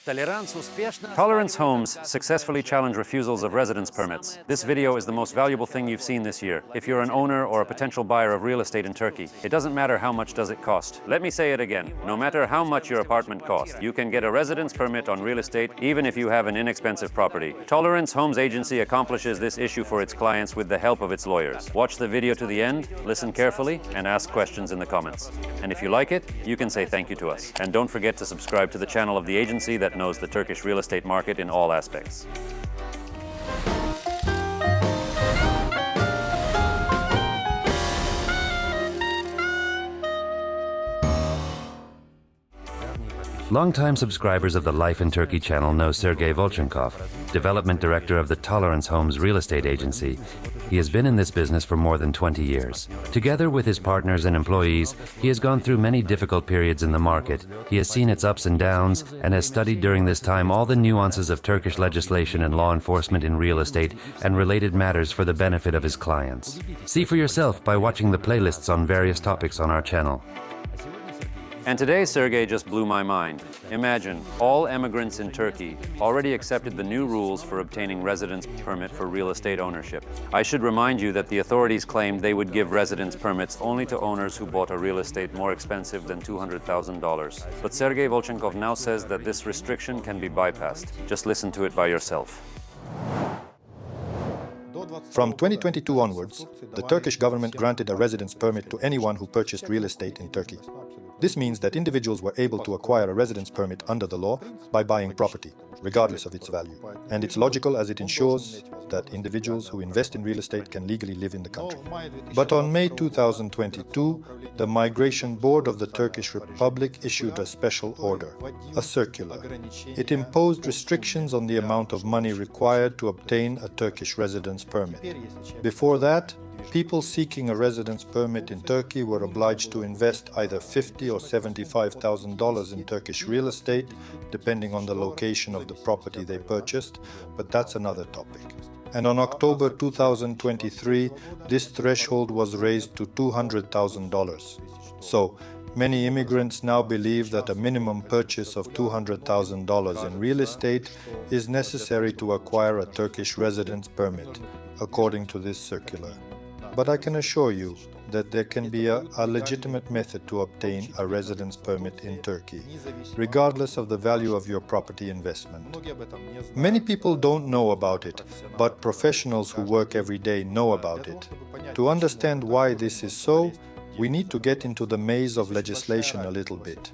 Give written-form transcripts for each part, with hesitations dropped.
Tolerance Homes successfully challenge refusals of residence permits. This video is the most valuable thing you've seen this year. If you're an owner or a potential buyer of real estate in Turkey, it doesn't matter how much does it cost. Let me say it again. No matter how much your apartment costs, you can get a residence permit on real estate even if you have an inexpensive property. Tolerance Homes Agency accomplishes this issue for its clients with the help of its lawyers. Watch the video to the end, listen carefully, and ask questions in the comments. And if you like it, you can say thank you to us. And don't forget to subscribe to the channel of the agency that knows the Turkish real estate market in all aspects. Longtime subscribers of the Life in Turkey channel know Sergey Volchenkov, development director of the Tolerance Homes real estate agency. He has been in this business for more than 20 years. Together with his partners and employees, he has gone through many difficult periods in the market. He has seen its ups and downs and has studied during this time all the nuances of Turkish legislation and law enforcement in real estate and related matters for the benefit of his clients. See for yourself by watching the playlists on various topics on our channel. And today, Sergey just blew my mind. Imagine, all immigrants in Turkey already accepted the new rules for obtaining residence permit for real estate ownership. I should remind you that the authorities claimed they would give residence permits only to owners who bought a real estate more expensive than $200,000. But Sergey Volchenkov now says that this restriction can be bypassed. Just listen to it by yourself. From 2022 onwards, the Turkish government granted a residence permit to anyone who purchased real estate in Turkey. This means that individuals were able to acquire a residence permit under the law by buying property, regardless of its value. And it's logical as it ensures that individuals who invest in real estate can legally live in the country. But on May 2022, the Migration Board of the Turkish Republic issued a special order, a circular. It imposed restrictions on the amount of money required to obtain a Turkish residence permit. Before that, people seeking a residence permit in Turkey were obliged to invest either $50,000 or $75,000 in Turkish real estate, depending on the location of the property they purchased, but that's another topic. And on October 2023, this threshold was raised to $200,000. So, many immigrants now believe that a minimum purchase of $200,000 in real estate is necessary to acquire a Turkish residence permit, according to this circular. But I can assure you that there can be a legitimate method to obtain a residence permit in Turkey, regardless of the value of your property investment. Many people don't know about it, but professionals who work every day know about it. To understand why this is so, we need to get into the maze of legislation a little bit.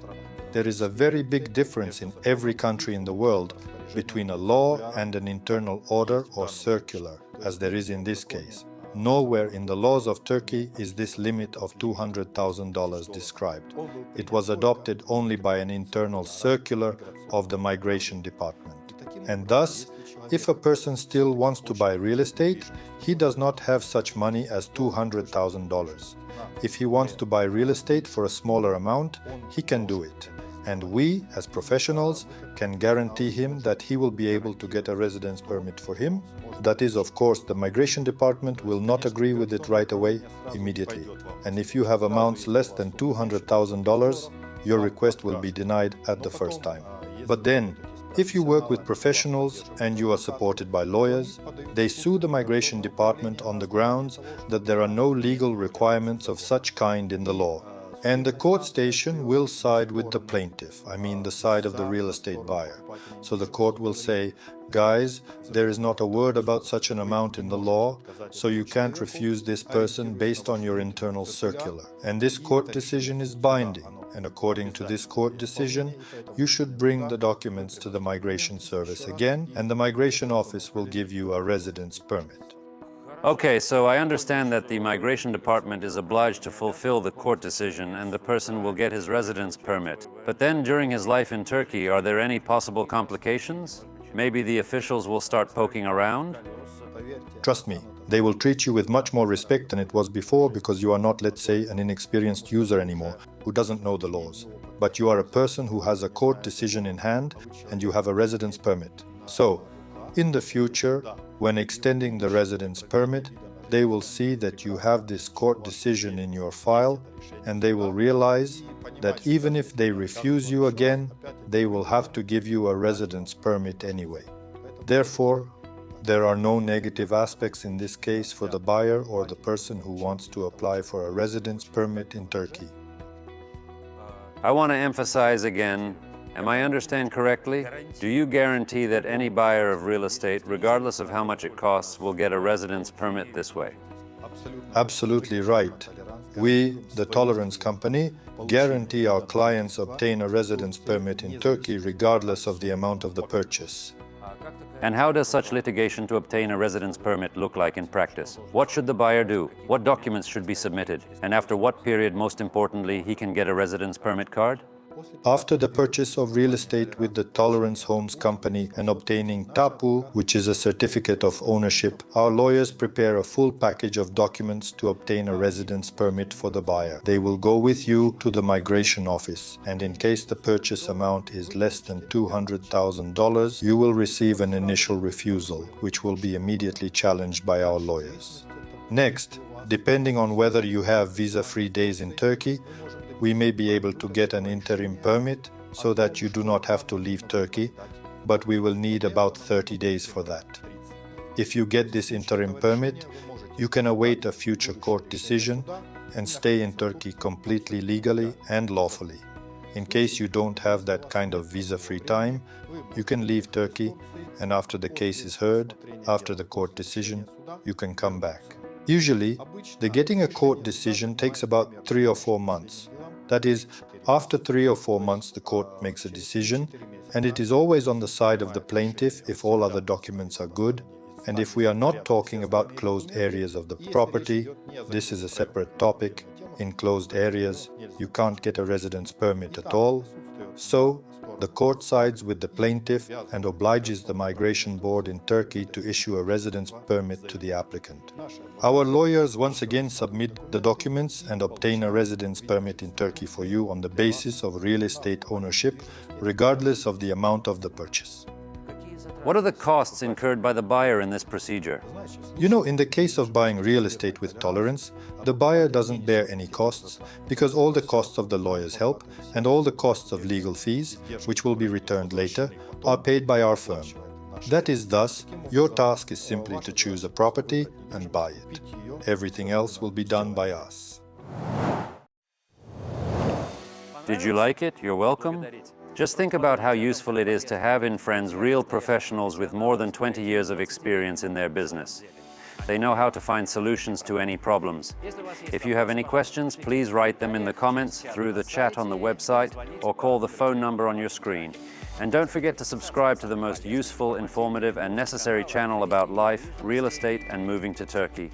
There is a very big difference in every country in the world between a law and an internal order or circular, as there is in this case. Nowhere in the laws of Turkey is this limit of $200,000 described. It was adopted only by an internal circular of the Migration Department. And thus, if a person still wants to buy real estate, he does not have such money as $200,000. If he wants to buy real estate for a smaller amount, he can do it. And we, as professionals, can guarantee him that he will be able to get a residence permit for him. That is, of course, the Migration Department will not agree with it right away, immediately. And if you have amounts less than $200,000, your request will be denied at the first time. But then, if you work with professionals and you are supported by lawyers, they sue the Migration Department on the grounds that there are no legal requirements of such kind in the law. And the court station will side with the plaintiff, I mean the side of the real estate buyer. So the court will say, guys, there is not a word about such an amount in the law, so you can't refuse this person based on your internal circular. And this court decision is binding. And according to this court decision, you should bring the documents to the Migration Service again, and the Migration Office will give you a residence permit. Okay, so I understand that the Migration Department is obliged to fulfill the court decision and the person will get his residence permit. But then during his life in Turkey, are there any possible complications? Maybe the officials will start poking around? Trust me, they will treat you with much more respect than it was before because you are not, let's say, an inexperienced user anymore who doesn't know the laws. But you are a person who has a court decision in hand and you have a residence permit. So, in the future, when extending the residence permit, they will see that you have this court decision in your file, and they will realize that even if they refuse you again, they will have to give you a residence permit anyway. Therefore, there are no negative aspects in this case for the buyer or the person who wants to apply for a residence permit in Turkey. I want to emphasize again, am I understand correctly? Do you guarantee that any buyer of real estate, regardless of how much it costs, will get a residence permit this way? Absolutely right. We, the Tolerance Company, guarantee our clients obtain a residence permit in Turkey regardless of the amount of the purchase. And how does such litigation to obtain a residence permit look like in practice? What should the buyer do? What documents should be submitted? And after what period, most importantly, he can get a residence permit card? After the purchase of real estate with the Tolerance Homes Company and obtaining TAPU, which is a certificate of ownership, our lawyers prepare a full package of documents to obtain a residence permit for the buyer. They will go with you to the migration office, and in case the purchase amount is less than $200,000, you will receive an initial refusal, which will be immediately challenged by our lawyers. Next, depending on whether you have visa-free days in Turkey, we may be able to get an interim permit so that you do not have to leave Turkey, but we will need about 30 days for that. If you get this interim permit, you can await a future court decision and stay in Turkey completely legally and lawfully. In case you don't have that kind of visa-free time, you can leave Turkey, and after the case is heard, after the court decision, you can come back. Usually, the getting a court decision takes about 3 or 4 months. That is, after 3 or 4 months the court makes a decision, and it is always on the side of the plaintiff if all other documents are good, and if we are not talking about closed areas of the property, this is a separate topic. In closed areas, you can't get a residence permit at all. So, the court sides with the plaintiff and obliges the migration board in Turkey to issue a residence permit to the applicant. Our lawyers once again submit the documents and obtain a residence permit in Turkey for you on the basis of real estate ownership, regardless of the amount of the purchase. What are the costs incurred by the buyer in this procedure? You know, in the case of buying real estate with Tolerance, the buyer doesn't bear any costs because all the costs of the lawyer's help and all the costs of legal fees, which will be returned later, are paid by our firm. That is, thus, your task is simply to choose a property and buy it. Everything else will be done by us. Did you like it? You're welcome. Just think about how useful it is to have in friends real professionals with more than 20 years of experience in their business. They know how to find solutions to any problems. If you have any questions, please write them in the comments, through the chat on the website, or call the phone number on your screen. And don't forget to subscribe to the most useful, informative, and necessary channel about life, real estate, and moving to Turkey.